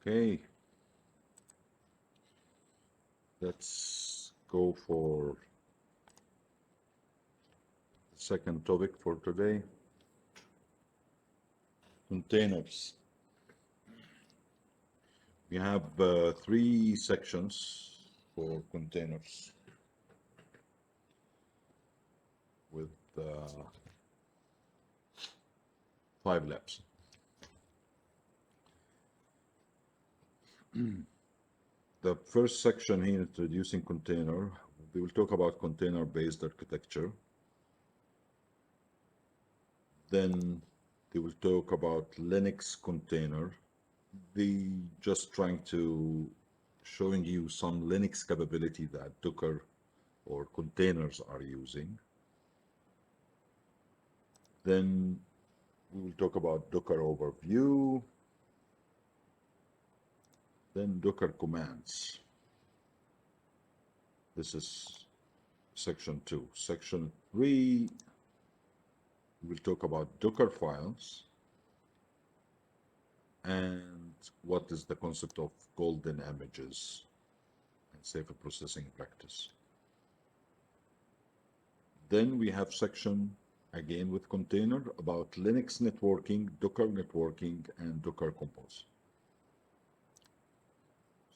Okay, let's go for the second topic for today, containers. We have three sections for containers with five labs. The first section here, introducing container, we will talk about container-based architecture. Then they will talk about Linux container. They just trying to showing you some Linux capability that Docker or containers are using. Then we will talk about Docker overview. Then Docker commands. This is section 2. Section 3, we'll talk about Dockerfiles and what is the concept of golden images and safer processing practice. Then we have section again with container about Linux networking, Docker networking, and Docker Compose.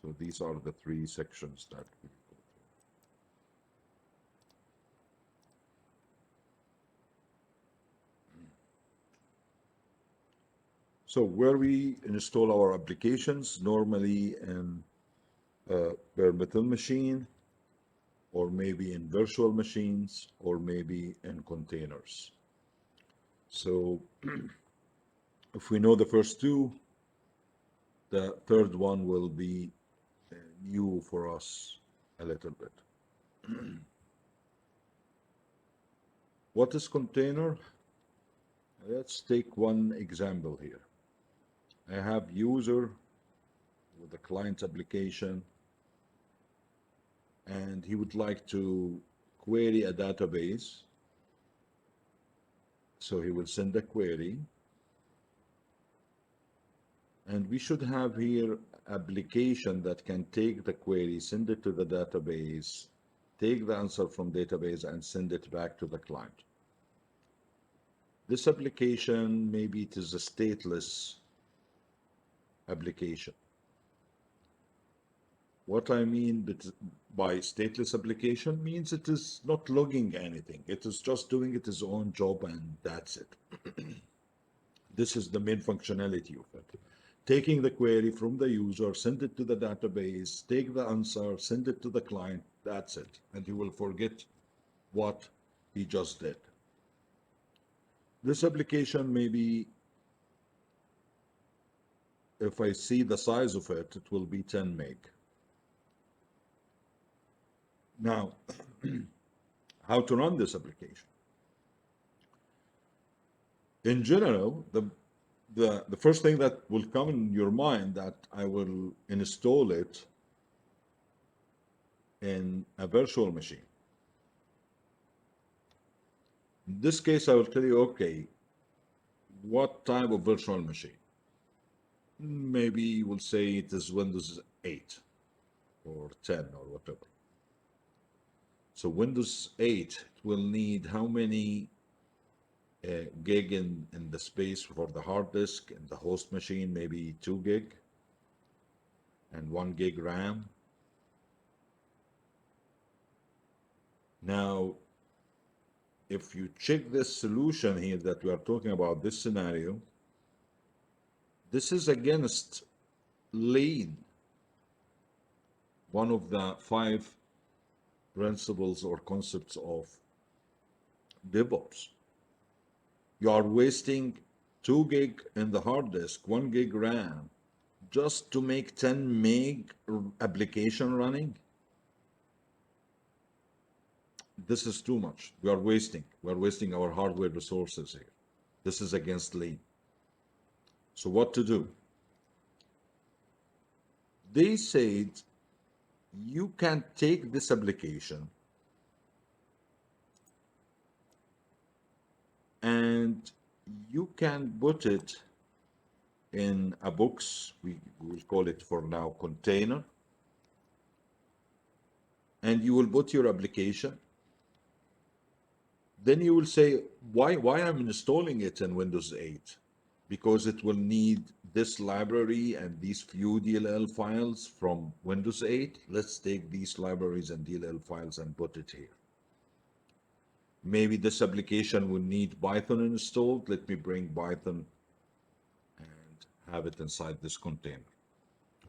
So these are the three sections that we go through. So where we install our applications, normally in bare metal machine, or maybe in virtual machines, or maybe in containers. So if we know the first two, the third one will be new for us a little bit. What is container? Let's take one example here. I have user with a client application, and he would like to query a database. So he will send a query. And we should have here application that can take the query, send it to the database, take the answer from database, and send it back to the client. This application, maybe it is a stateless application. What I mean by stateless application means it is not logging anything. It is just doing its own job, and that's it. This is the main functionality of it. Taking the query from the user, send it to the database, take the answer, send it to the client, that's it. And he will forget what he just did. This application, maybe if I see the size of it, it will be 10 meg. Now, how to run this application? In general, the first thing that will come in your mind that I will install it in a virtual machine. In this case, I will tell you, okay, what type of virtual machine? Maybe we'll say it is Windows 8 or 10 or whatever. So Windows 8, it will need how many gig in the space for the hard disk, and the host machine, maybe 2 gig and 1 gig RAM. Now, if you check this solution here that we are talking about, this scenario, this is against lean, one of the 5 principles or concepts of DevOps. You are wasting 2 gig in the hard disk, 1 gig RAM, just to make 10 meg application running. This is too much. We are wasting our hardware resources here. This is against lean. So what to do? They said you can take this application and you can put it in a box. We will call it for now container. And you will put your application. Then you will say, why I'm installing it in Windows 8? Because it will need this library and these few DLL files from Windows 8. Let's take these libraries and DLL files and put it here. Maybe this application will need Python installed. Let me bring Python and have it inside this container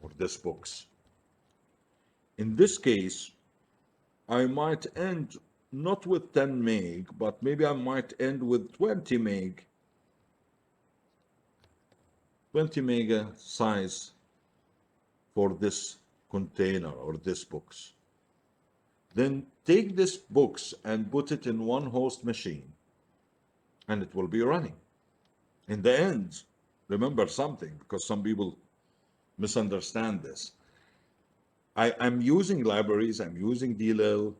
or this box. In this case, I might end not with 10 meg, but maybe I might end with 20 meg, 20 mega size for this container or this box. Then take this box and put it in one host machine, and it will be running. In the end, remember something, because some people misunderstand this. I'm using libraries, I'm using DLL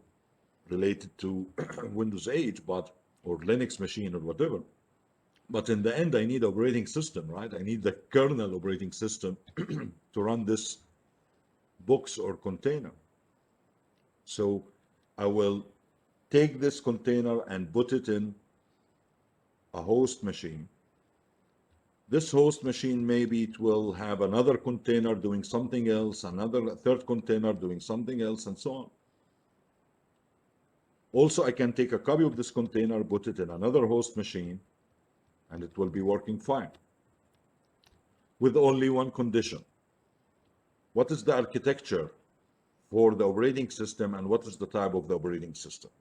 related to Windows 8, or Linux machine or whatever. But in the end, I need operating system, right? I need the kernel operating system to run this box or container. So I will take this container and put it in a host machine. This host machine, maybe it will have another container doing something else, another third container doing something else, and so on. Also, I can take a copy of this container, put it in another host machine, and it will be working fine. With only one condition. What is the architecture for the operating system, and what is the type of the operating system?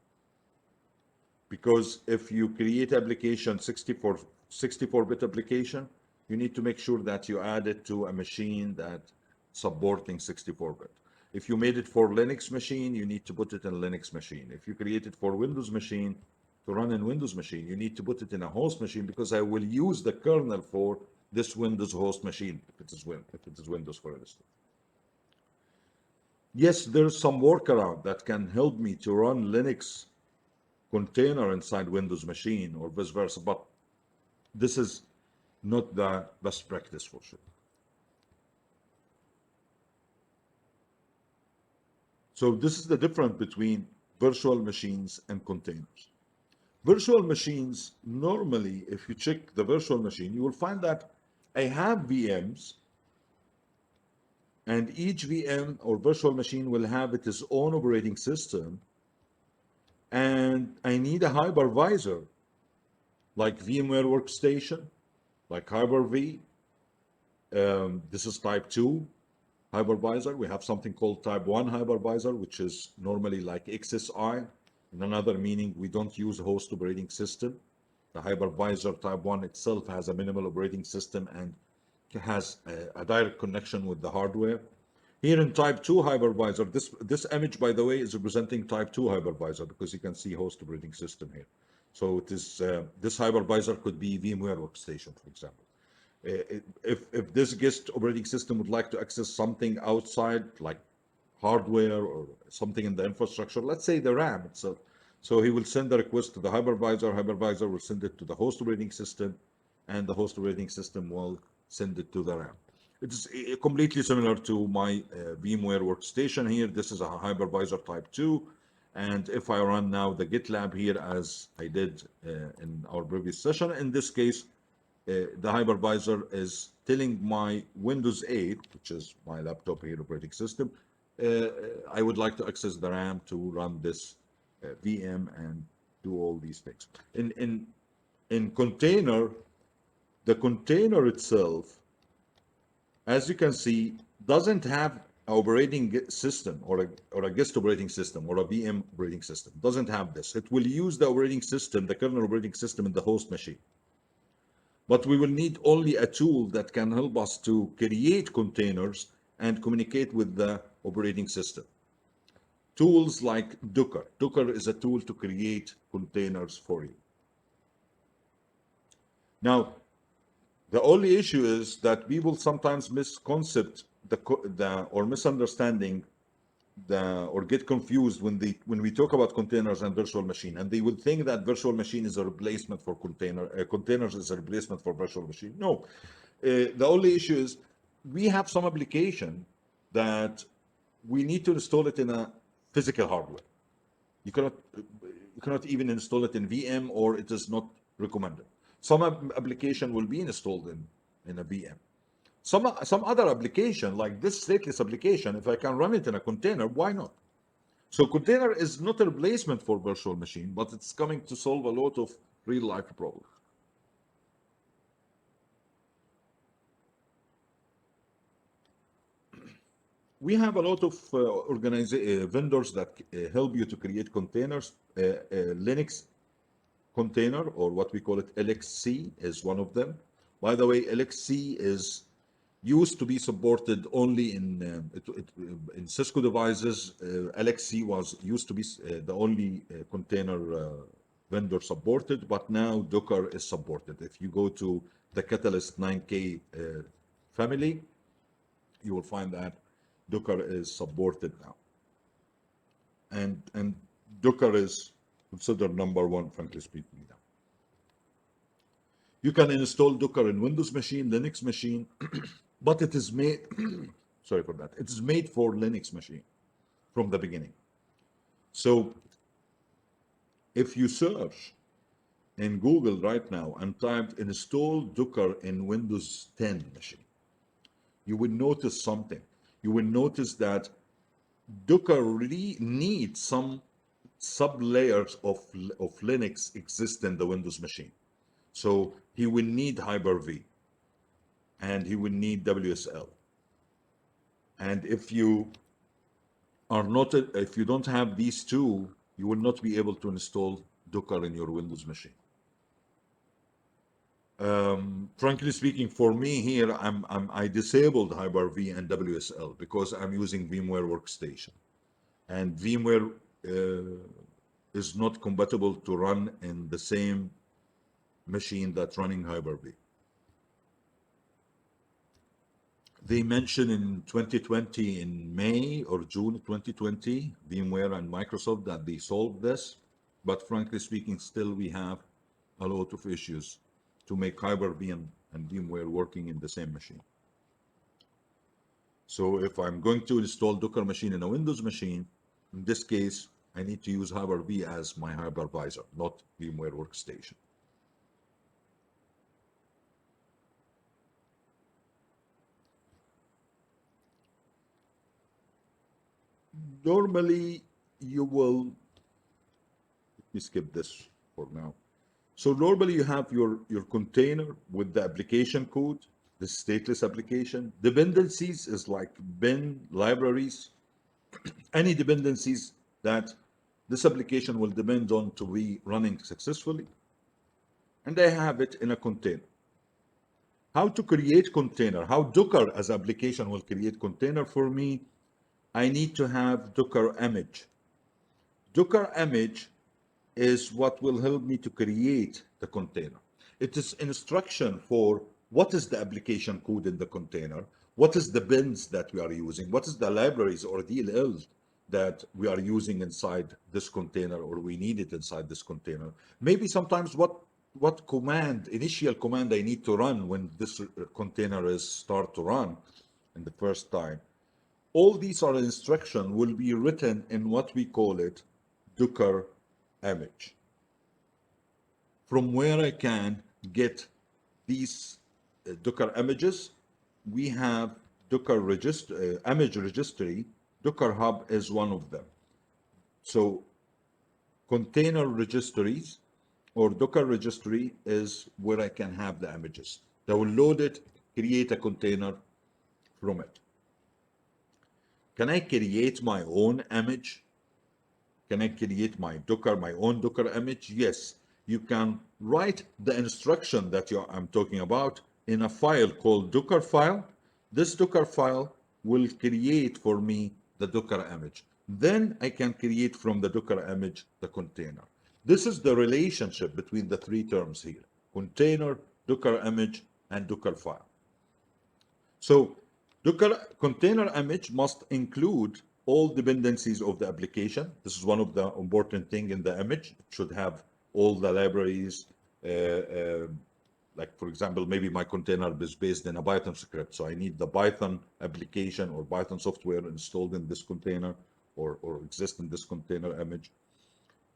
Because if you create application 64-bit application, you need to make sure that you add it to a machine that supporting 64-bit. If you made it for Linux machine, you need to put it in Linux machine. If you create it for Windows machine, to run in Windows machine, you need to put it in a host machine, because I will use the kernel for this Windows host machine, if it is Windows, for instance. Yes, there's some workaround that can help me to run Linux container inside Windows machine or vice versa, but this is not the best practice for sure. So this is the difference between virtual machines and containers. Virtual machines, normally, if you check the virtual machine, you will find that I have VMs, and each VM or virtual machine will have its own operating system, and I need a hypervisor like VMware Workstation, like Hyper-V. This is type 2 hypervisor. We have something called type 1 hypervisor, which is normally like XSI. In another meaning, we don't use host operating system. The hypervisor type 1 itself has a minimal operating system and has a direct connection with the hardware. Here in type 2 hypervisor, this image, by the way, is representing type 2 hypervisor, because you can see host operating system here. So it is this hypervisor could be VMware Workstation, for example. If this guest operating system would like to access something outside, like hardware or something in the infrastructure, let's say the RAM itself, so he will send the request to the hypervisor will send it to the host operating system, and the host operating system will send it to the RAM. It's completely similar to my VMware Workstation here. This is a hypervisor type 2. And if I run now the GitLab here, as I did in our previous session, in this case, the hypervisor is telling my Windows 8, which is my laptop here operating system, I would like to access the RAM to run this VM and do all these things. In container, the container itself, as you can see, doesn't have an operating system or a guest operating system or a VM operating system. It doesn't have this. It will use the operating system, the kernel operating system in the host machine. But we will need only a tool that can help us to create containers and communicate with the operating system. Tools like Docker. Docker is a tool to create containers for you. Now, the only issue is that people sometimes misconcept or misunderstanding or get confused when we talk about containers and virtual machine, and they would think that virtual machine is a replacement for containers is a replacement for virtual machine. No, The only issue is we have some application that we need to install it in a physical hardware. You cannot even install it in VM, or it is not recommended. Some application will be installed in a VM. Some other application like this stateless application, if I can run it in a container, why not? So container is not a replacement for virtual machine, but it's coming to solve a lot of real life problems. We have a lot of vendors that help you to create containers. Linux container, or what we call it LXC, is one of them. By the way, LXC is used to be supported only in Cisco devices. LXC was used to be the only container vendor supported, but now Docker is supported. If you go to the Catalyst 9K family, you will find that Docker is supported now. And Docker is considered number one, frankly speaking, now. You can install Docker in Windows machine, Linux machine, but it is made, sorry for that, it is made for Linux machine from the beginning. So if you search in Google right now and type install Docker in Windows 10 machine, you will notice something. You will notice that Docker really needs some sub-layers of Linux exist in the Windows machine. So he will need Hyper-V, and he will need WSL. And if you don't have these two, you will not be able to install Docker in your Windows machine. Frankly speaking, for me here, I disabled Hyper-V and WSL because I'm using VMware Workstation, and VMware is not compatible to run in the same machine that's running Hyper-V. They mentioned in 2020, in May or June 2020, VMware and Microsoft, that they solved this. But frankly speaking, still we have a lot of issues to make Hyper-V and VMware working in the same machine. So if I'm going to install Docker machine in a Windows machine, in this case, I need to use Hyper-V as my hypervisor, not VMware Workstation. Normally, you will, let me skip this for now. So normally you have your container with the application code, the stateless application. Dependencies is like bin, libraries, any dependencies that this application will depend on to be running successfully. And I have it in a container. How to create container, how Docker as application will create container for me, I need to have Docker image. Docker image is what will help me to create the container. It is instruction for what is the application code in the container, what is the bins that we are using, what is the libraries or DLLs that we are using inside this container, or we need it inside this container. Maybe sometimes what command, initial command I need to run when this container is start to run in the first time. All these are instruction will be written in what we call it Docker image. From where I can get these Docker images, we have Docker image registry. Docker Hub is one of them. So container registries or Docker registry is where I can have the images. Download it, create a container from it. Can I create my own image? Can I create my own Docker image? Yes. You can write the instruction that I'm talking about in a file called Dockerfile. This Dockerfile will create for me the Docker image. Then I can create from the Docker image the container. This is the relationship between the three terms here: container, Docker image, and Dockerfile. So Docker container image must include all dependencies of the application. This is one of the important things in the image. It should have all the libraries, like for example, maybe my container is based in a Python script, so I need the Python application or Python software installed in this container or exist in this container image.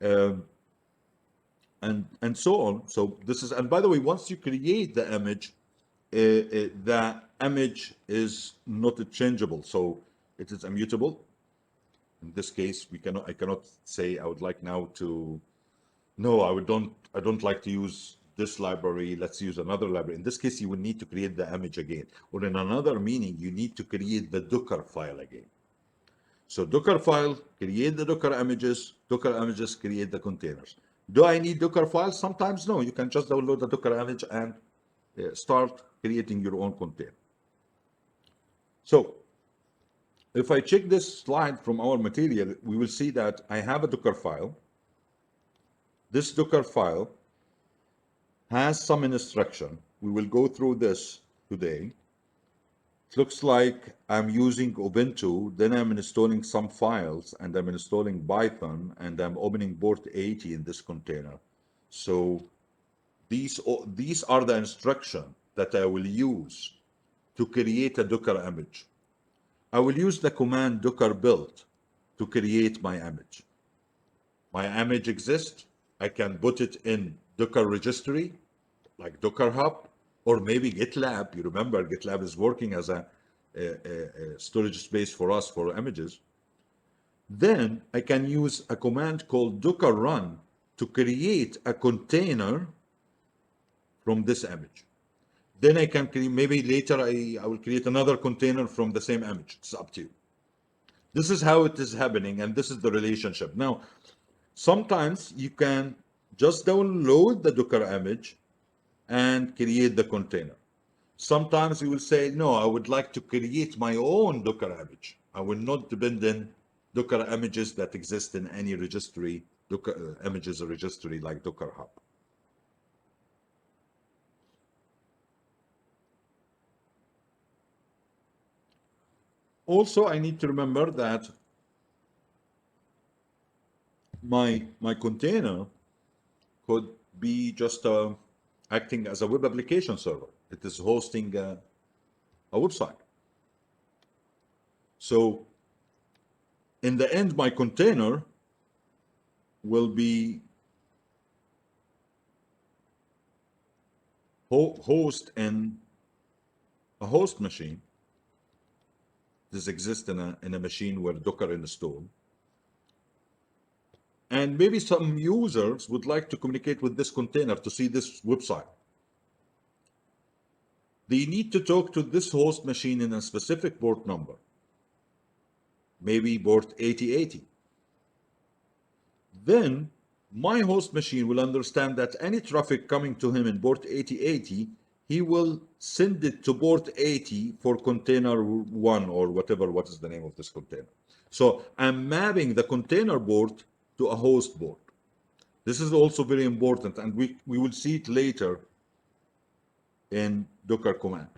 Um, and so on. So this is, and by the way, once you create the image, the image is not changeable, so it is immutable. In this case, I cannot say I would like now to, no, I don't like to use this library. Let's use another library. In this case, you will need to create the image again, or in another meaning, you need to create the Docker file again. So Docker file, create the Docker images create the containers. Do I need Docker files? Sometimes no, you can just download the Docker image and start creating your own container. So if I check this slide from our material, we will see that I have a Docker file. This Docker file has some instruction. We will go through this today. It looks like I'm using Ubuntu, then I'm installing some files, and I'm installing Python, and I'm opening port 80 in this container. So these are the instructions that I will use to create a Docker image. I will use the command docker build to create my image. My image exists. I can put it in Docker registry, like Docker Hub, or maybe GitLab. You remember GitLab is working as a storage space for us for images. Then I can use a command called docker run to create a container from this image. Then I can create, maybe later I will create another container from the same image. It's up to you. This is how it is happening, and this is the relationship. Now, sometimes you can just download the Docker image and create the container. Sometimes you will say, no, I would like to create my own Docker image. I will not depend on Docker images that exist in any registry, Docker images or registry like Docker Hub. Also, I need to remember that my container could be just acting as a web application server. It is hosting a website. So in the end, my container will be host in a host machine. This exists in a machine where Docker installed. And maybe some users would like to communicate with this container to see this website. They need to talk to this host machine in a specific port number, maybe port 8080. Then my host machine will understand that any traffic coming to him in port 8080, he will send it to port 80 for container 1 or whatever, what is the name of this container. So I'm mapping the container port to a host port. This is also very important, and we will see it later in Docker command.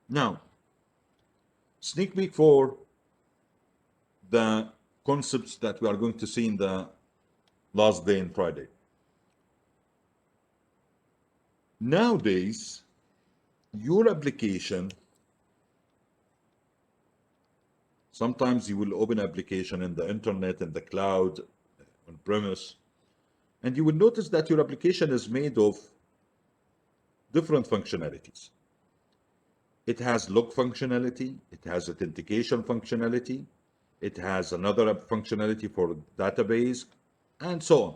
Now, sneak peek for the concepts that we are going to see in the last day in Friday. Nowadays, your application, sometimes you will open application in the internet, in the cloud, on premise, and you will notice that your application is made of different functionalities. It has log functionality, it has authentication functionality, it has another functionality for database, and so on.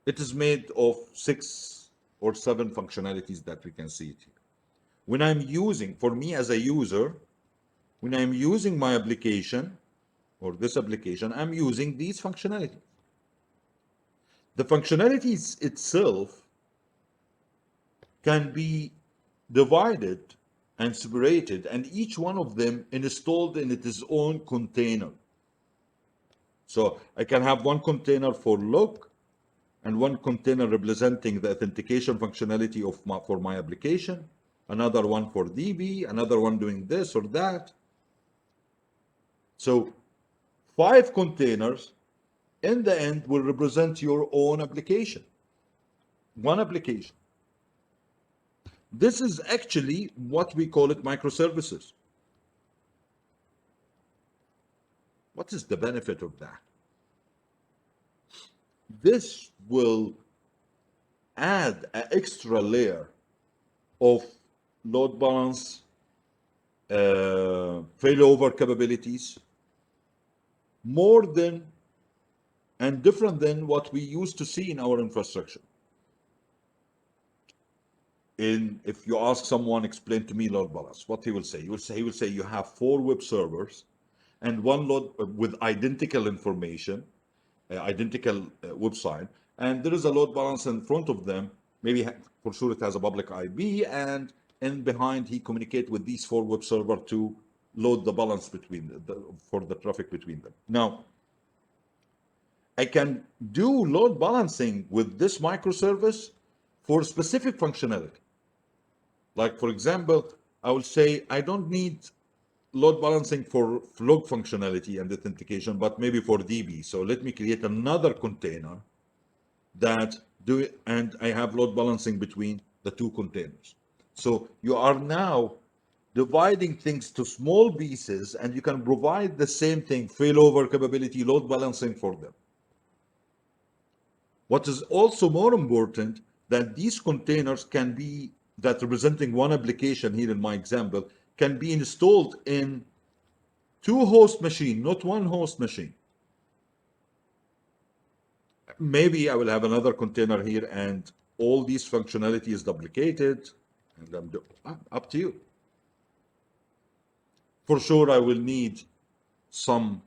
It is made of 6 or 7 functionalities that we can see it here. When I'm using, for me as a user, when I'm using my application or this application, I'm using these functionalities. The functionalities itself can be divided and separated, and each one of them installed in its own container. So I can have one container for log and one container representing the authentication functionality of for my application, another one for DB, another one doing this or that. So 5 containers in the end will represent your own application. One application. This is actually what we call it microservices. What is the benefit of that? This will add an extra layer of load balance, failover capabilities, more than and different than what we used to see in our infrastructure. If you ask someone, explain to me load balance, what he will say? He will say you have 4 web servers and one load with identical information, identical website, and there is a load balance in front of them. Maybe for sure it has a public IP, and in behind he communicate with these 4 web server to load the balance between for the traffic between them. Now, I can do load balancing with this microservice for specific functionality. Like for example, I will say I don't need load balancing for log functionality and authentication, but maybe for DB. So let me create another container that do it, and I have load balancing between the 2 containers. So you are now dividing things to small pieces, and you can provide the same thing, failover capability, load balancing for them. What is also more important, that these containers can be, that representing one application here in my example, can be installed in 2 host machine, not 1 host machine. Maybe I will have another container here and all these functionality is duplicated, and up to you. For sure, I will need some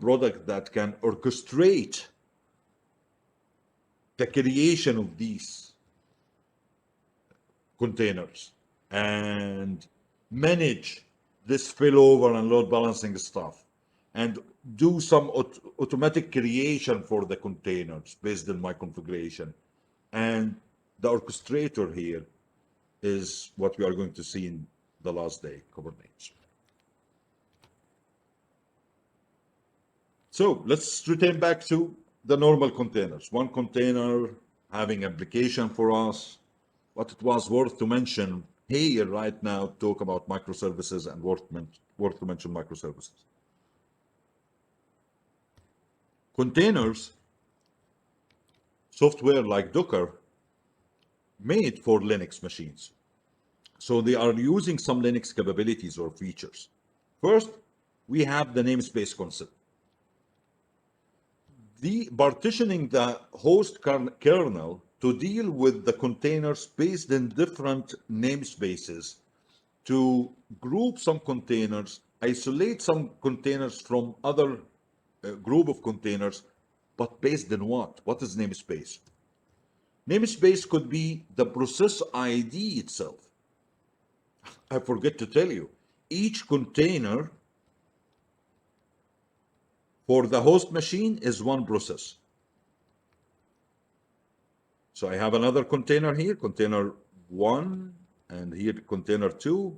product that can orchestrate the creation of these containers and manage this failover and load balancing stuff, and do some automatic creation for the containers based on my configuration. And the orchestrator here is what we are going to see in the last day, Kubernetes. So let's return back to the normal containers. One container having application for us. What it was worth to mention here right now, talk about microservices, and worth to mention microservices. Containers, software like Docker, made for Linux machines. So they are using some Linux capabilities or features. First, we have the namespace concept. The partitioning the host kernel to deal with the containers based in different namespaces, to group some containers, isolate some containers from other group of containers, but based in what? What is namespace? Namespace could be the process ID itself. I forget to tell you, each container for the host machine is one process. So I have another container here, container 1, and here container 2.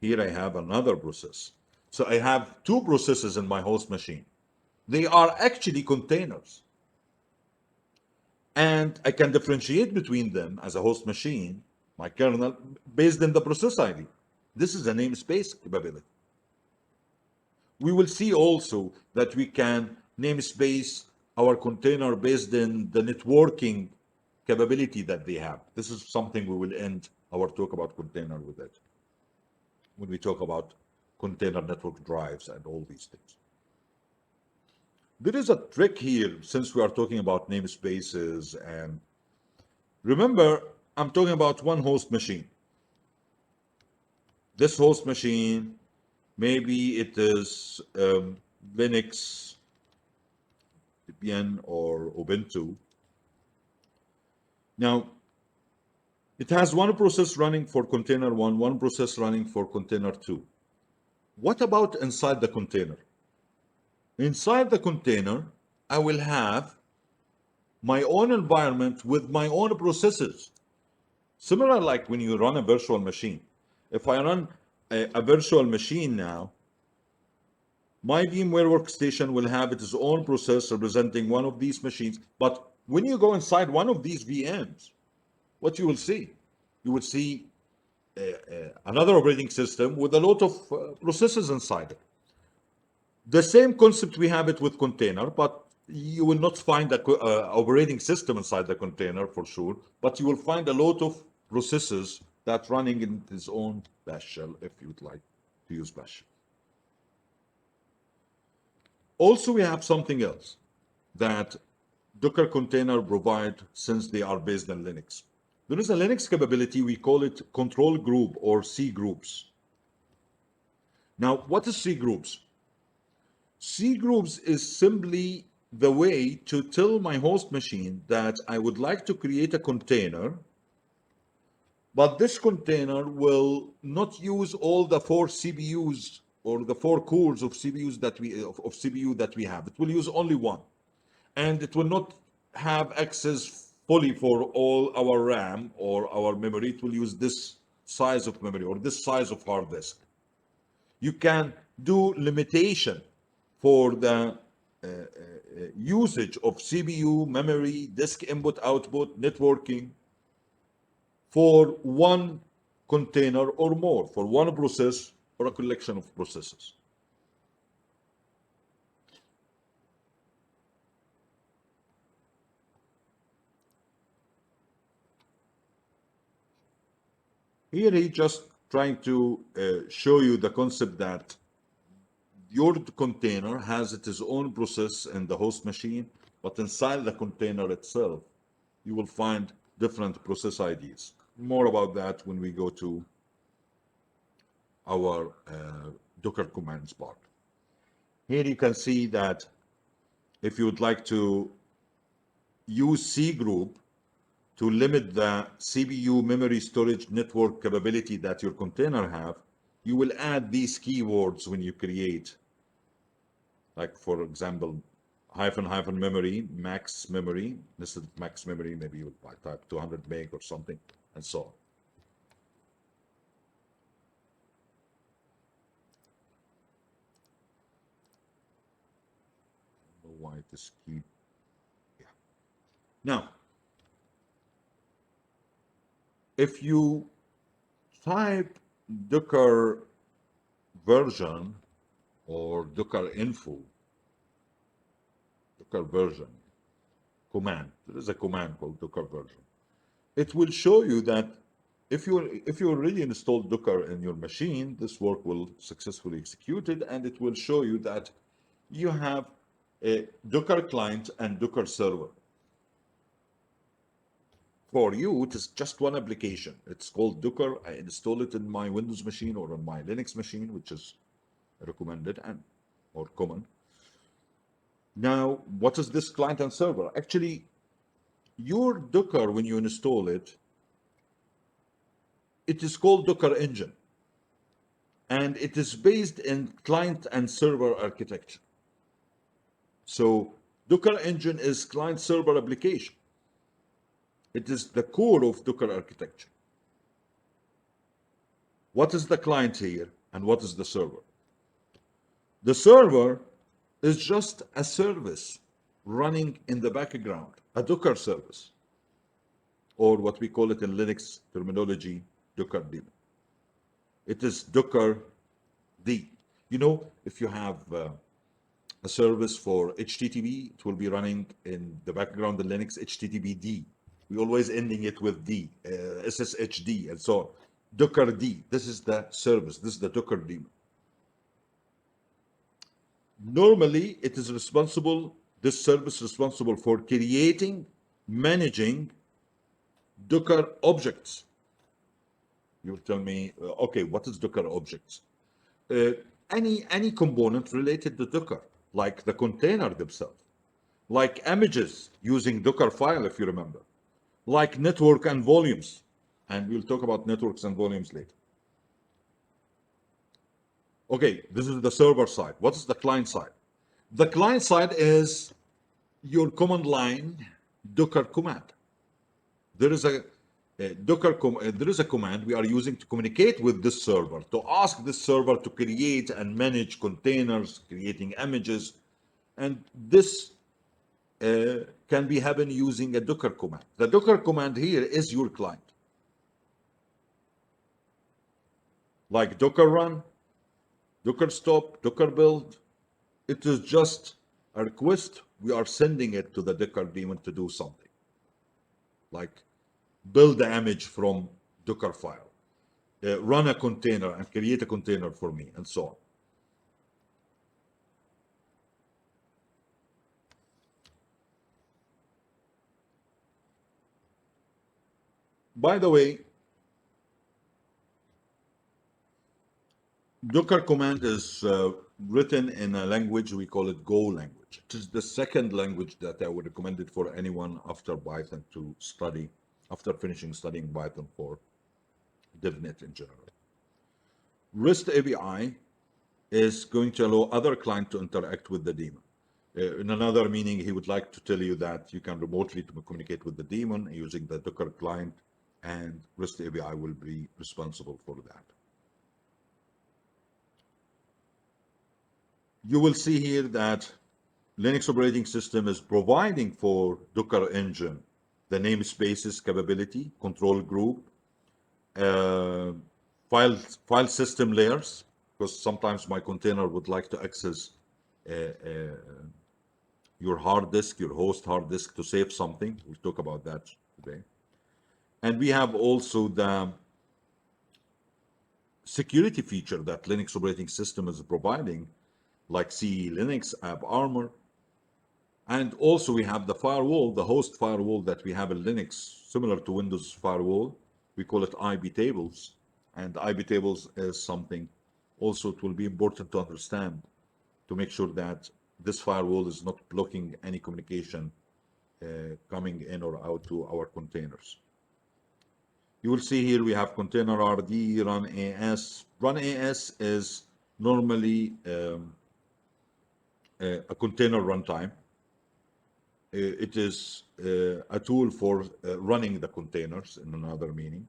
Here I have another process. So I have 2 processes in my host machine. They are actually containers. And I can differentiate between them as a host machine, my kernel, based on the process ID. This is a namespace capability. We will see also that we can namespace our container based on the networking capability that they have. This is something we will end our talk about container with it, when we talk about container network drives and all these things. There is a trick here, since we are talking about namespaces, and remember, I'm talking about one host machine. This host machine, maybe it is Linux, Debian, or Ubuntu. Now, it has one process running for container 1, one process running for container 2. What about inside the container? Inside the container, I will have my own environment with my own processes. Similar like when you run a virtual machine. If I run a virtual machine now, My VMware workstation will have its own process representing one of these machines. But when you go inside one of these VMs, what you will see? You will see another operating system with a lot of processes inside it. The same concept we have it with container, but you will not find a operating system inside the container for sure, but you will find a lot of processes that running in its own bash shell if you would like to use bash shell. Also, we have something else that Docker container provide since they are based on Linux. There is a Linux capability, we call it control group or C groups. Now, what is C groups? C groups is simply the way to tell my host machine that I would like to create a container, but this container will not use all the 4 CPUs or the 4 cores of CPUs that of CPU that we have. It will use only one, and it will not have access fully for all our RAM or our memory. It will use this size of memory or this size of hard disk. You can do limitation for the usage of CPU, memory, disk input, output, networking for one container or more, for one process or a collection of processes. Here he just trying to show you the concept that your container has its own process in the host machine, but inside the container itself, you will find different process IDs. More about that when we go to our Docker commands part. Here you can see that if you would like to use C group to limit the CPU memory storage network capability that your container have, you will add these keywords when you create. Like for example, hyphen hyphen memory, max memory. Instead of max memory, maybe you would type 200 meg or something, and so on. I don't know why this key. Yeah. Now, if you type Docker version or Docker info, Docker version command, there is a command called Docker version. It will show you that if you already installed Docker in your machine, this work will successfully executed, and it will show you that you have a Docker client and Docker server. For you, it is just one application. It's called Docker. I install it in my Windows machine or on my Linux machine, which is recommended and or common. Now, what is this client and server? Actually, your Docker, when you install it, it is called Docker engine. And it is based in client and server architecture. So Docker engine is client server application. It is the core of Docker architecture. What is the client here and what is the server? The server is just a service running in the background, a Docker service, or what we call it in Linux terminology, Docker daemon. It is Docker D. You know, if you have a service for HTTP, it will be running in the background in Linux, HTTPD. We always ending it with D, SSHD, and so on. Docker D, this is the service, this is the Docker daemon. Normally, it is responsible, this service responsible for creating, managing Docker objects. You'll tell me, okay, what is Docker objects? Any component related to Docker, like the container themselves, like images using Dockerfile, if you remember, like network and volumes. And we'll talk about networks and volumes later. Okay, this is the server side. What is the client side? The client side is your command line Docker command. There is a there is a command we are using to communicate with this server, to ask this server to create and manage containers, creating images, and this can be happen using a Docker command. The Docker command here is your client, like Docker run, Docker stop, Docker build. It is just a request. We are sending it to the Docker daemon to do something, like build the image from Dockerfile, run a container and create a container for me, and so on. By the way, Docker command is written in a language we call it Go language. It is the second language that I would recommend it for anyone after Python to study, after finishing studying Python for DevNet in general. REST API is going to allow other client to interact with the daemon. In another meaning, he would like to tell you that you can remotely communicate with the daemon using the Docker client, and REST API will be responsible for that. You will see here that Linux operating system is providing for Docker engine the namespaces capability, control group, uh, file system layers, because sometimes my container would like to access your hard disk, your host hard disk, to save something. We'll talk about that today. And we have also the security feature that Linux operating system is providing, like CE Linux, AppArmor. And also we have the firewall, the host firewall that we have in Linux, similar to Windows firewall. We call it IB tables. And IB tables is something also it will be important to understand to make sure that this firewall is not blocking any communication coming in or out to our containers. You will see here we have container RD, run AS. Run AS is normally a container runtime. It is a tool for running the containers in another meaning.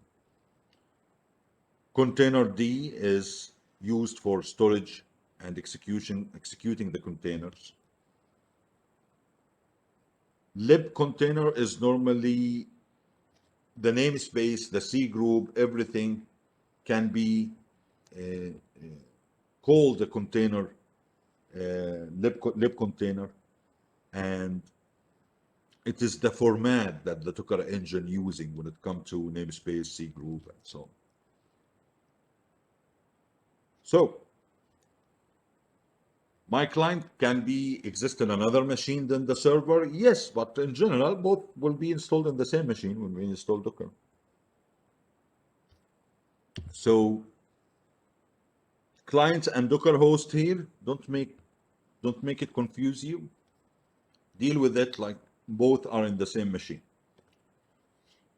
Container D is used for storage and executing the containers. Lib container is normally the namespace, the C group, everything can be called a container, lib container, and it is the format that the Docker engine using when it comes to namespace, C group, and so on. So my client can be exist in another machine than the server, yes, but in general, both will be installed in the same machine when we install Docker. So clients and Docker host here, don't make it confuse you. Deal with it like both are in the same machine.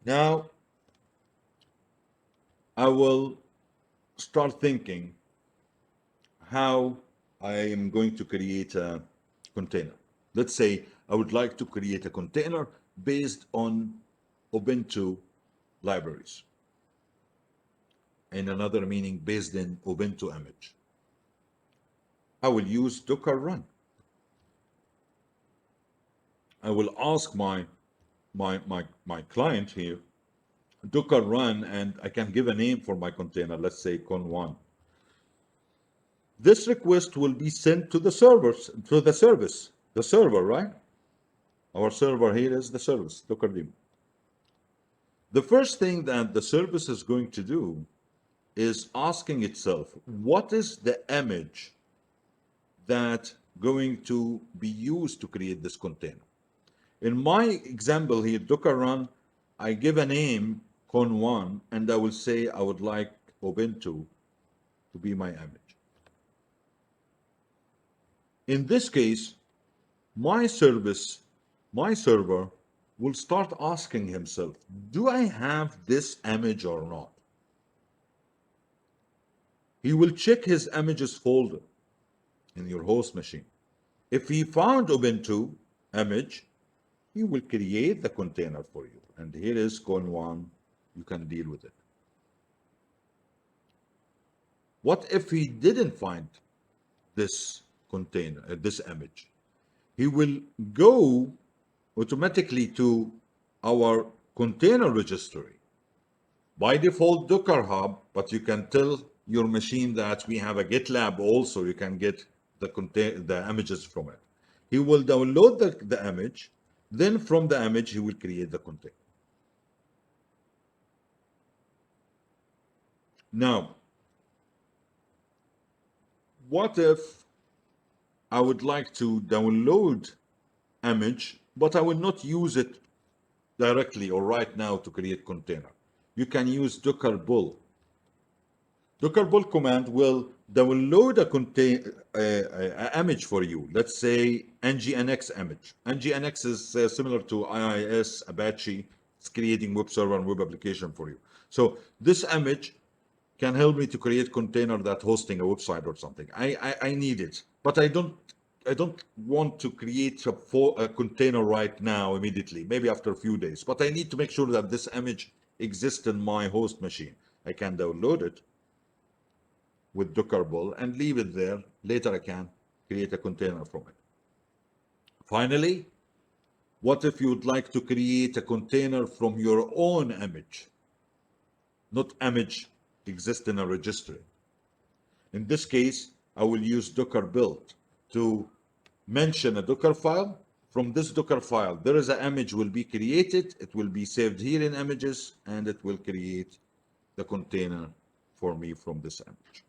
Now, I will start thinking how I am going to create a container. Let's say I would like to create a container based on Ubuntu libraries. In another meaning, based in Ubuntu image. I will use Docker run. I will ask my client here, Docker run, and I can give a name for my container, let's say con1. This request will be sent to the servers, to the service, the server, right? Our server here is the service, Docker daemon. The first thing that the service is going to do is asking itself, what is the image that going to be used to create this container? In my example here, Docker run, I give a name, con1, and I will say I would like Ubuntu to be my image. In this case, my server will start asking himself, do I have this image or not? He will check his images folder in your host machine. If he found Ubuntu image, he will create the container for you. And here is con1 you can deal with it. What if he didn't find this container, this image? He will go automatically to our container registry. By default, Docker Hub, but you can tell your machine that we have a GitLab also. You can get the images from it. He will download the image. Then from the image, he will create the container. Now, what if I would like to download image, but I will not use it directly or right now to create container? You can use Docker bull. Docker bull command will download a image for you. Let's say nginx image. Nginx is similar to IIS, Apache. It's creating web server and web application for you. So this image can help me to create container that hosting a website or something. I need it, but I don't want to create a container right now immediately, maybe after a few days. But I need to make sure that this image exists in my host machine. I can download it with Docker bull and leave it there. Later I can create a container from it. Finally, what if you would like to create a container from your own image? Not image exist in a registry. In this case, I will use Docker build to mention a Docker file. From this Docker file, there is an image will be created. It will be saved here in images, and it will create the container for me from this image.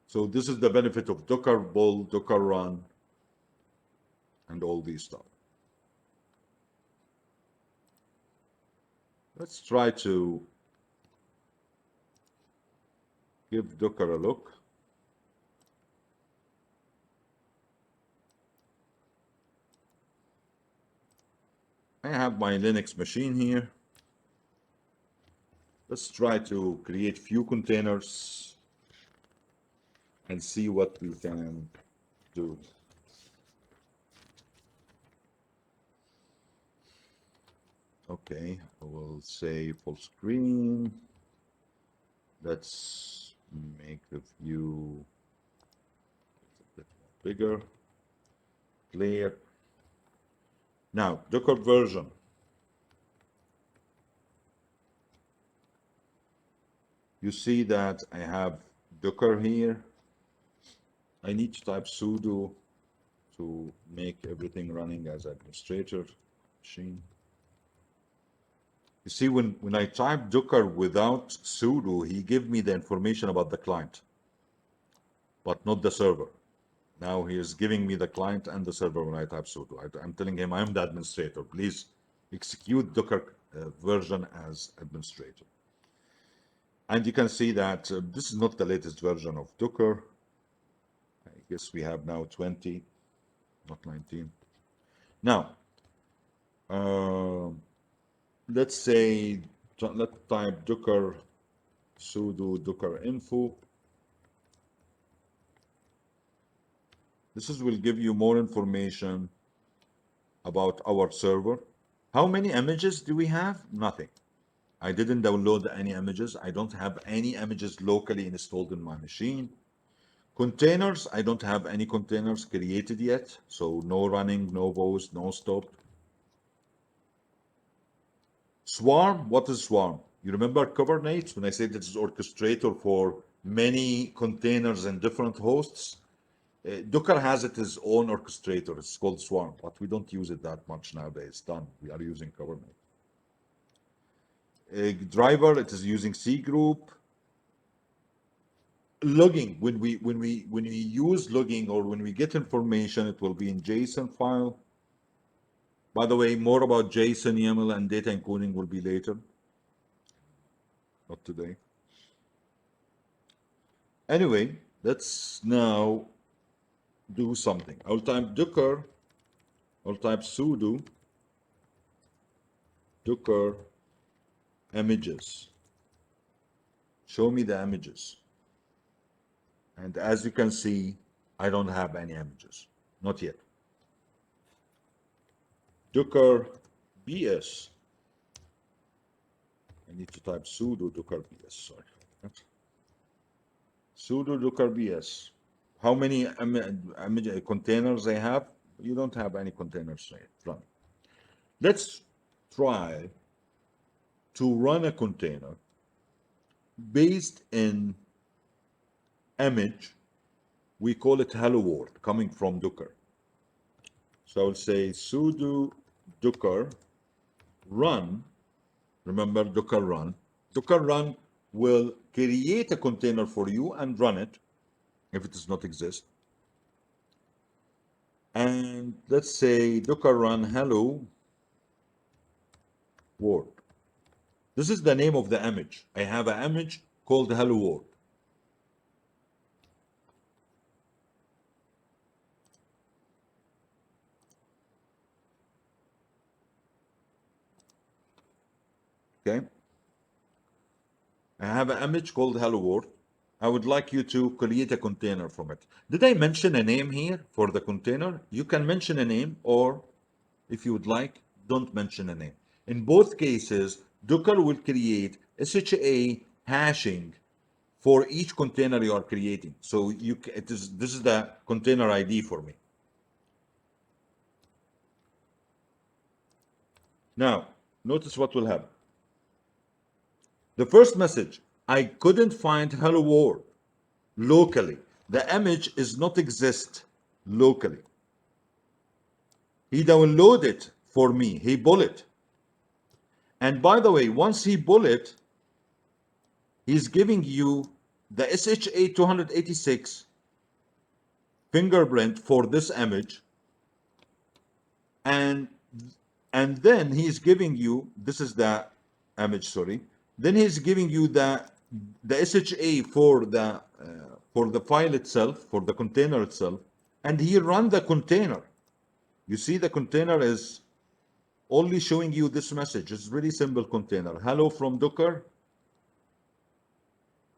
So this is the benefit of Docker bull, Docker run, and all these stuff. Let's try to give Docker a look. I have my Linux machine here. Let's try to create few containers and see what we can do. Okay, I will say full screen. Let's make the view a bit more bigger, clear. Now, Docker version. You see that I have Docker here. I need to type sudo to make everything running as administrator machine. You see, when I type Docker without sudo, he give me the information about the client, but not the server. Now he is giving me the client and the server when I type sudo. I'm telling him I'm the administrator. Please execute Docker version as administrator. And you can see that this is not the latest version of Docker. I guess we have now 20, not 19. Now, let's say, let's type Docker sudo Docker info. This will give you more information about our server. How many images do we have? Nothing. I didn't download any images. I don't have any images locally installed in my machine. Containers, I don't have any containers created yet. So no running, no pause, no stop. Swarm, what is Swarm? You remember Kubernetes when I said this is orchestrator for many containers and different hosts? Docker has it its own orchestrator. It's called Swarm, but we don't use it that much nowadays. It's done. We are using Kubernetes. Driver, it is using C group. Logging, when we use logging or when we get information, it will be in JSON file. By the way, more about JSON, YAML, and data encoding will be later, not today. Anyway, let's now do something. I'll type Docker, I'll type sudo Docker images. Show me the images. And as you can see, I don't have any images, not yet. Docker BS. I need to type sudo Docker BS. Sorry. Sudo Docker BS. How many containers I have? You don't have any containers running. Let's try to run a container based in image. We call it hello world coming from Docker. So I'll say sudo Docker run. Remember Docker run. Docker run will create a container for you and run it if it does not exist. And let's say Docker run hello world. This is the name of the image. I have an image called hello world. Okay. I have an image called hello world. I would like you to create a container from it. Did I mention a name here for the container? You can mention a name, or if you would like, don't mention a name. In both cases, Docker will create SHA hashing for each container you are creating. So this is the container ID for me. Now, notice what will happen. The first message, I couldn't find hello world locally. The image is not exist locally. He downloaded it for me. He pulled it. And by the way, once he pulled it, he's giving you the SHA 286 fingerprint for this image. And then he's giving you, this is the image, sorry. Then he's giving you the SHA for the file itself, for the container itself, and he run the container. You see the container is only showing you this message. It's really simple container. Hello from Docker.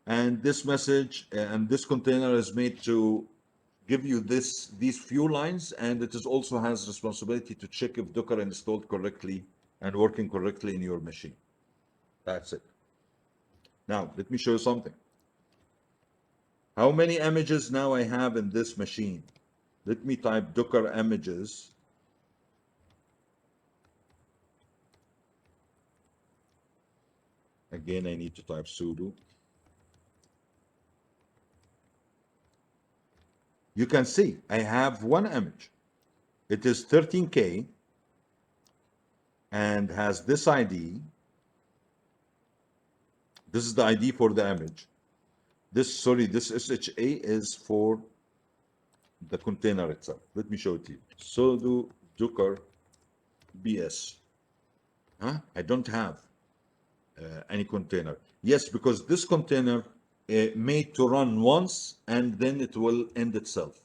And this message and this container is made to give you these few lines, and it is also has responsibility to check if Docker installed correctly and working correctly in your machine. That's it. Now, let me show you something. How many images now I have in this machine? Let me type Docker images. Again, I need to type sudo. You can see I have one image. It is 13K and has this ID. This is the ID for the image. This SHA is for the container itself. Let me show it to you. Sudo Docker BS. I don't have any container. Yes, because this container made to run once and then it will end itself.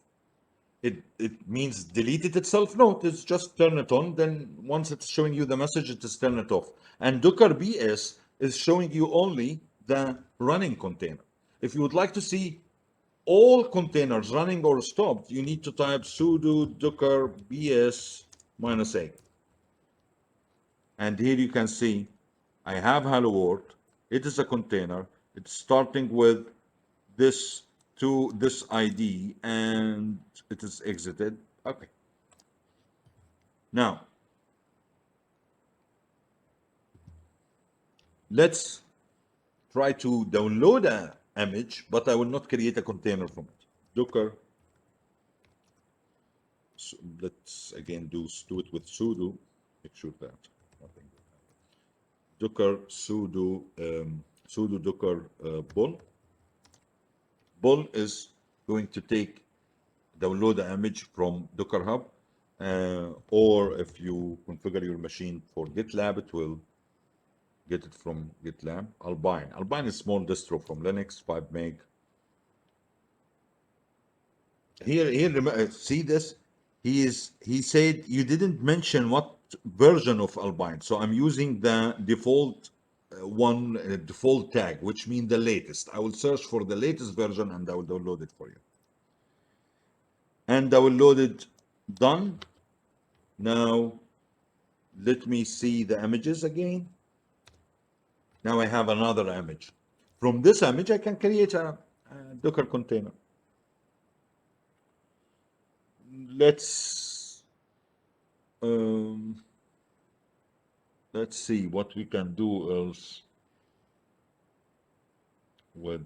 It means delete it itself? No, it's just turn it on. Then once it's showing you the message, it is turn it off. And Docker BS is showing you only the running container. If you would like to see all containers running or stopped, you need to type sudo docker bs -a. And here you can see I have hello world. It is a container. It's starting with this to this ID and it is exited. Okay. Now, let's try to download an image, but I will not create a container from it. Docker. So let's again do it with sudo. Make sure that nothing will happen. Docker sudo docker bull. Bull is going to download the image from Docker Hub, or if you configure your machine for GitLab, it will get it from GitLab. Alpine. Alpine is small distro from Linux, 5 meg. Here, see this? He said you didn't mention what version of Alpine, so I'm using the default default tag, which means the latest. I will search for the latest version and I will download it for you. And downloaded, done. Now Let me see the images again. Now I have another image. From this image, I can create a Docker container. Let's um, let's see what we can do else with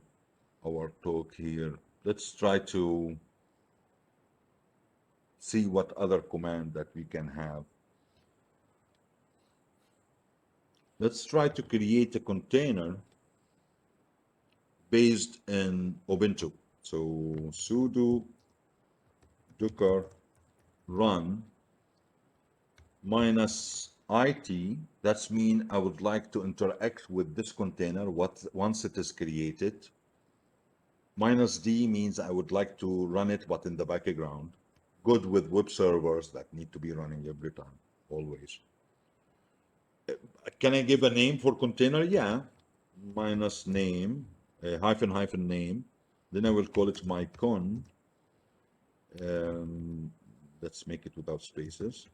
our talk here. Let's try to see what other command that we can have. Let's try to create a container based in Ubuntu. So sudo docker run -it. That's mean I would like to interact with this container once it is created. -d means I would like to run it, but in the background. Good with web servers that need to be running every time, always. Can I give a name for container? Yeah. Minus name, hyphen name. Then I will call it my con. Let's make it without spaces.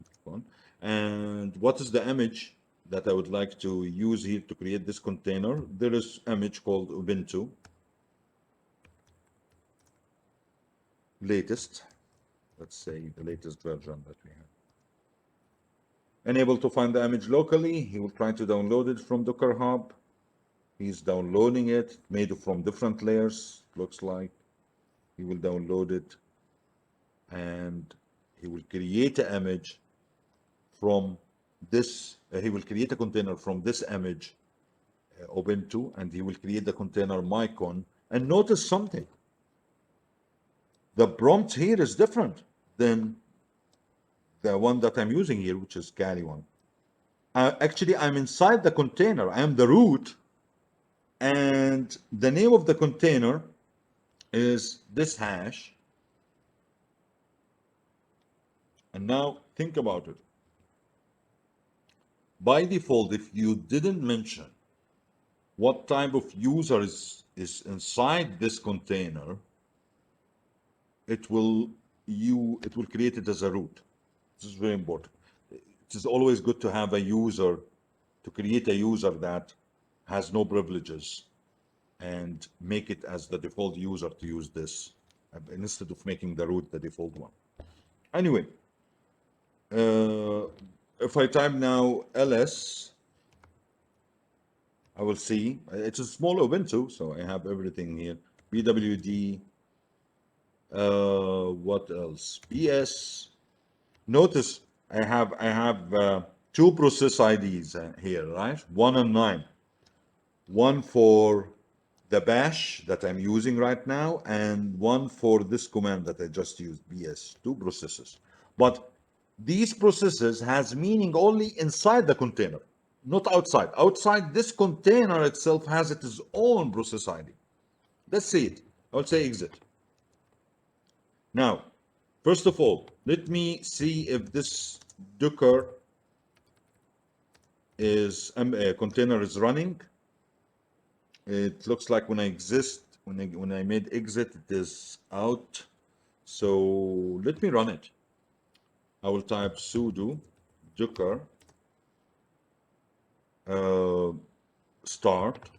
And what is the image that I would like to use here to create this container? There is image called Ubuntu. Latest. Let's say the latest version that we have. Unable to find the image locally, he will try to download it from Docker Hub. He's downloading it, made from different layers, looks like. He will download it and he will create an image from this. He will create a container from this image, Ubuntu, and he will create the container mycon. And notice something. The prompt here is different than the one that I'm using here, which is carry one. Actually, I'm inside the container. I am the root. And the name of the container is this hash. And now think about it. By default, if you didn't mention what type of user is inside this container, it will create it as a root. This is very important. It is always good to have a user, to create a user that has no privileges and make it as the default user to use this instead of making the root the default one. Anyway, if I type now ls, I will see it's a small Ubuntu, so I have everything here. BWD, what else? BS. Notice I have two process IDs here, right? 1 and 9. One for the bash that I'm using right now, and one for this command that I just used, BS. Two processes. But these processes has meaning only inside the container, not outside. Outside this container itself has its own process ID. Let's see it. I'll say exit. Now, first of all, let me see if this Docker is container is running. It looks like when I made exit, it is out. So let me run it. I will type sudo docker start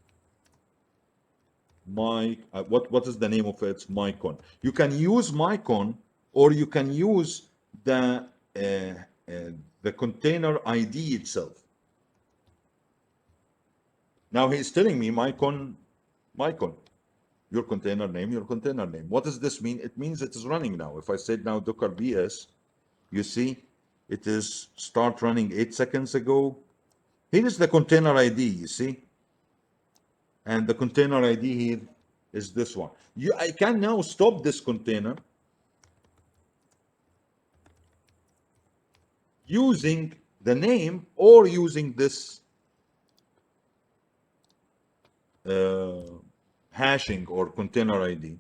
what is the name of it? Mycon. You can use mycon, or you can use the container ID itself. Now he's telling me mycon, your container name, your container name. What does this mean? It means it is running now. If I said now docker bs, you see it is start running 8 seconds ago. Here is the container ID, you see? And the container ID here is this one. I can now stop this container using the name or using this hashing or container ID.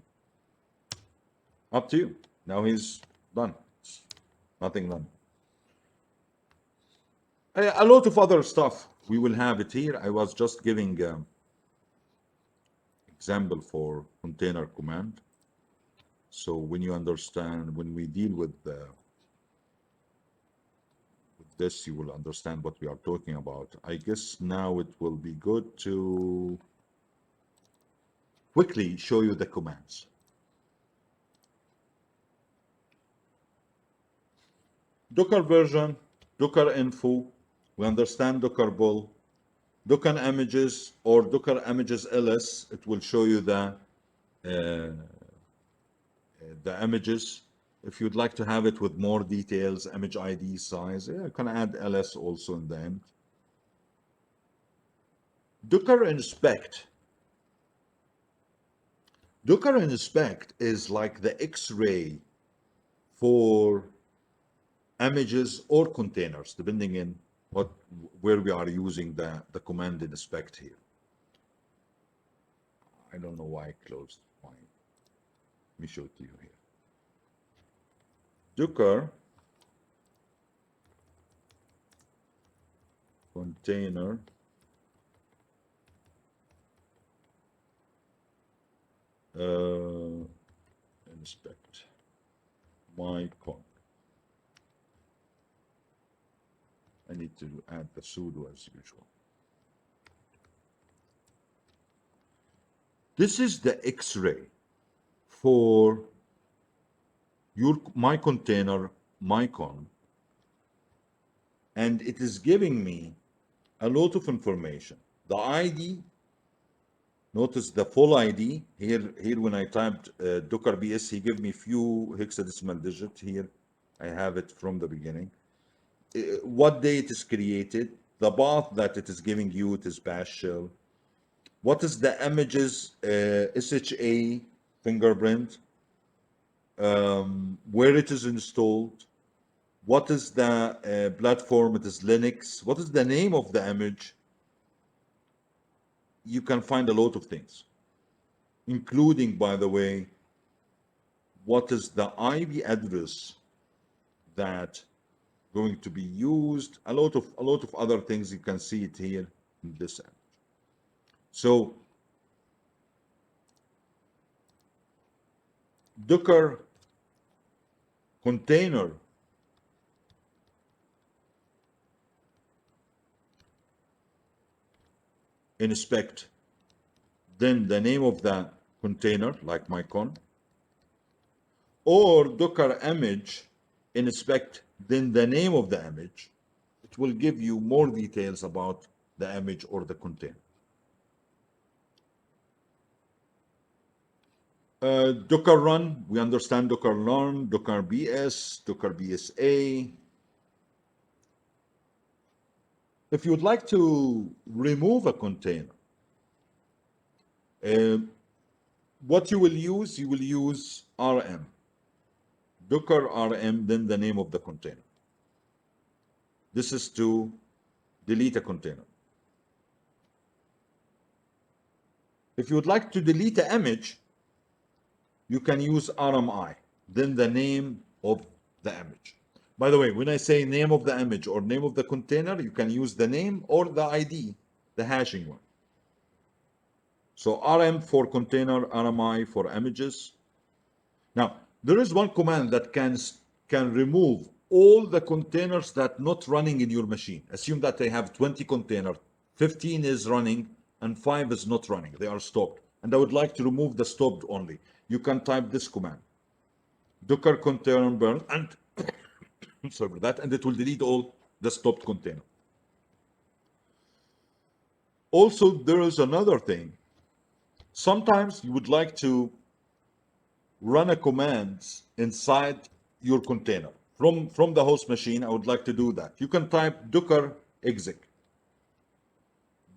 Up to you. Now he's done. Nothing done. A lot of other stuff. We will have it here. I was just giving example for container command. So when you understand, when we deal with this, you will understand what we are talking about. I guess now it will be good to quickly show you the commands. Docker version, Docker info, we understand Docker bull, Docker images or Docker images ls, it will show you the images. If you'd like to have it with more details, image ID size, yeah, you can add ls also in the end. Docker inspect. Docker inspect is like the X-ray for images or containers, depending on where we are using the command inspect here. I don't know why I closed mine. Let me show it to you here. Docker container inspect my con. I need to add the sudo as usual. This is the X-ray for my container, my con, and it is giving me a lot of information. The ID, notice the full ID here. When I typed Docker BS, he gave me few hexadecimal digits. Here I have it from the beginning. What day it is created, the path that it is giving you, it is bash shell. What is the images SHA fingerprint, where it is installed, what is the platform, it is Linux, what is the name of the image. You can find a lot of things, including, by the way, what is the IP address that going to be used, a lot of other things. You can see it here in this end. So Docker container inspect, then the name of the container, like my con, or Docker image inspect, then the name of the image. It will give you more details about the image or the container. Docker run, we understand Docker run, Docker BS, Docker BSA. If you'd like to remove a container, what you will use RM. Docker RM, then the name of the container. This is to delete a container. If you would like to delete an image, you can use RMI, then the name of the image. By the way, when I say name of the image or name of the container, you can use the name or the ID, the hashing one. So RM for container, RMI for images. Now, there is one command that can remove all the containers that not running in your machine. Assume that they have 20 containers, 15 is running and 5 is not running. They are stopped. And I would like to remove the stopped only. You can type this command, Docker container burn, and sorry for that, and it will delete all the stopped container. Also, there is another thing. Sometimes you would like to run a command inside your container. From the host machine, I would like to do that. You can type docker exec.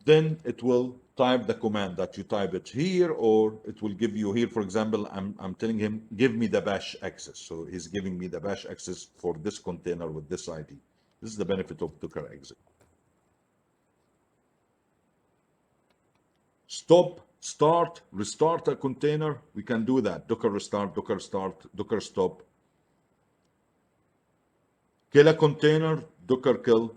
Then it will type the command that you type it here, or it will give you here, for example, I'm telling him, give me the bash access. So he's giving me the bash access for this container with this ID. This is the benefit of docker exec. Stop, start, restart a container. We can do that. Docker restart, Docker start, Docker stop. Kill a container, Docker kill.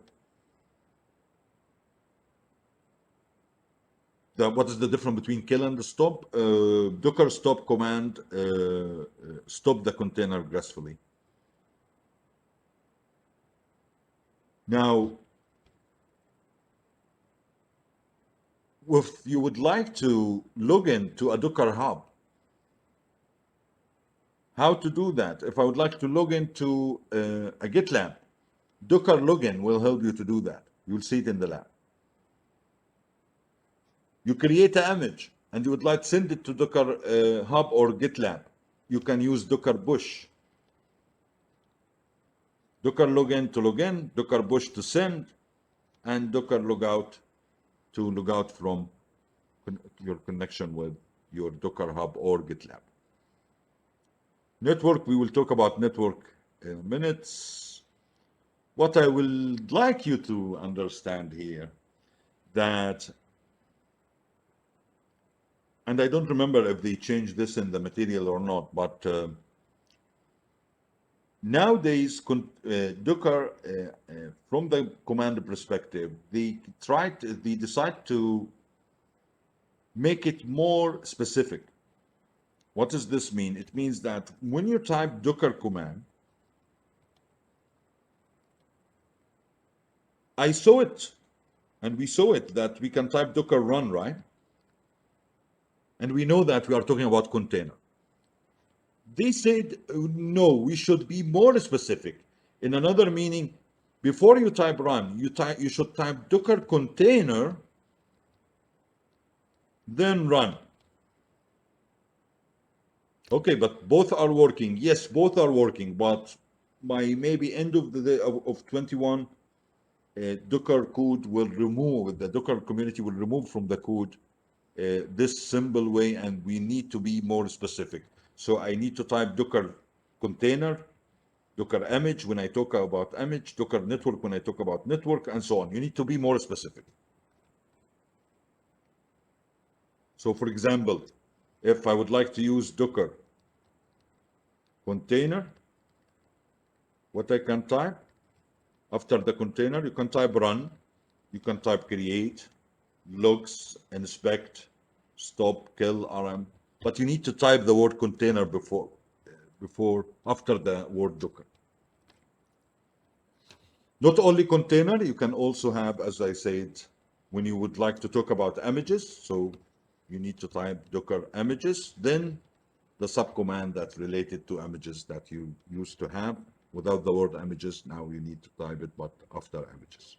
What is the difference between kill and stop? Docker stop command stop the container gracefully. Now, if you would like to log in to a Docker Hub, how to do that? If I would like to log into a GitLab, Docker login will help you to do that. You'll see it in the lab. You create an image and you would like to send it to Docker Hub or GitLab. You can use Docker push. Docker login to login, Docker push to send, and Docker logout to log out from your connection with your Docker Hub or GitLab. Network, we will talk about network in minutes. What I would like you to understand here that, and I don't remember if they changed this in the material or not, but nowadays, Docker, from the command perspective, they decide to make it more specific. What does this mean? It means that when you type Docker command, I saw it, and we saw it that we can type Docker run, right? And we know that we are talking about container. They said, no, we should be more specific. In another meaning, before you type run, you should type Docker container, then run. Okay, but both are working. Yes, both are working, but by maybe end of the day of 21, Docker code will remove, the Docker community will remove from the code this simple way, and we need to be more specific. So I need to type Docker container, Docker image when I talk about image, Docker network when I talk about network, and so on. You need to be more specific. So for example, if I would like to use Docker container, what I can type after the container, you can type run, you can type create, logs, inspect, stop, kill, rm, but you need to type the word container after the word Docker. Not only container, you can also have, as I said, when you would like to talk about images, so you need to type Docker images, then the subcommand that's related to images that you used to have. Without the word images, now you need to type it, but after images.